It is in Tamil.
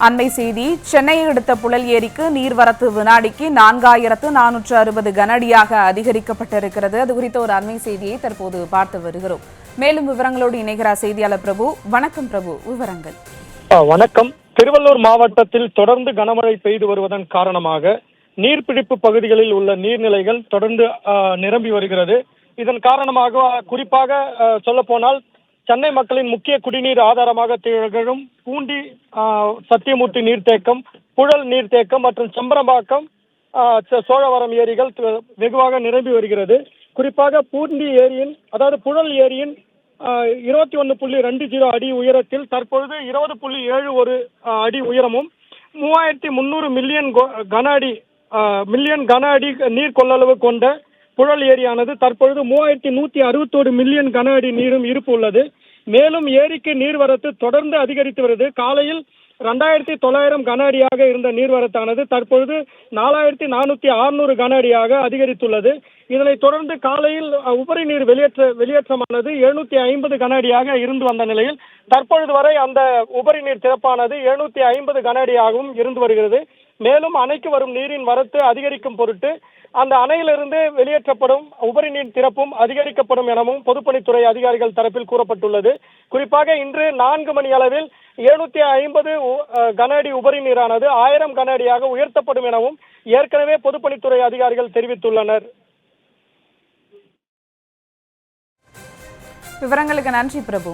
அண்மை செய்தி. சென்னையை அடுத்த புழல் ஏரிக்கு நீர்வரத்து வினாடிக்கு 4460 கனஅடியாக அதிகரிக்கப்பட்டிருக்கிறது. அது குறித்த ஒரு அண்மை செய்தியை தற்போது பார்த்து வருகிறோம். மேலும் விவரங்களோடு இணைகிறார் செய்தியாளர் பிரபு. வணக்கம் பிரபு, விவரங்கள். வணக்கம். திருவள்ளூர் மாவட்டத்தில் தொடர்ந்து கனமழை பெய்து வருவதன் காரணமாக நீர்பிடிப்பு பகுதிகளில் உள்ள நீர்நிலைகள் தொடர்ந்து நிரம்பி வருகிறது. இதன் காரணமாக குறிப்பாக சொல்ல போனால் சென்னை மக்களின் முக்கிய குடிநீர் ஆதாரமாக திகழும் பூண்டி சத்தியமூர்த்தி நீர்த்தேக்கம், புழல் நீர்த்தேக்கம் மற்றும் செம்பரம்பாக்கம் சோழவரம் ஏரிகள் வெகுவாக நிரம்பி வருகிறது. குறிப்பாக பூண்டி ஏரியின் அதாவது புழல் ஏரியின் 21.20 அடி உயரத்தில் தற்பொழுது 20.71 அடி உயரமும் 3300 மில்லியன் கன அடி நீர் கொள்ளளவு கொண்ட புழல் ஏரியானது தற்பொழுது 3161 மில்லியன் கன அடி நீரும் இருப்பு உள்ளது. மேலும் ஏரிக்கு நீர்வரத்து தொடர்ந்து அதிகரித்து வருது. காலையில் 2900 கன அடியாக இருந்த நீர்வரத்தானது தற்பொழுது 4460 கன அடியாக அதிகரித்துள்ளது. இதனைத் தொடர்ந்து காலையில் உபரி நீர் வெளியேற்றமானது 750 கன அடியாக இருந்து வந்த நிலையில் தற்பொழுது வரை அந்த உபரி நீர் திறப்பானது 750 கன அடியாகவும் இருந்து வருகிறது. மேலும் அணைக்கு வரும் நீரின் வரத்து அதிகரிக்கும் பொருட்டு அந்த அணையிலிருந்து வெளியேற்றப்படும் உபரி நீர் திறப்பும் அதிகரிக்கப்படும் எனவும் பொதுப்பணித்துறை அதிகாரிகள் தரப்பில் கூறப்பட்டுள்ளது. குறிப்பாக இன்று 4 மணி அளவில் 750 கன அடி உபரி நீரானது 1000 கன அடியாக உயர்த்தப்படும் எனவும் ஏற்கனவே பொதுப்பணித்துறை அதிகாரிகள் தெரிவித்துள்ளனர். விவரங்களுக்கு நன்றி பிரபு.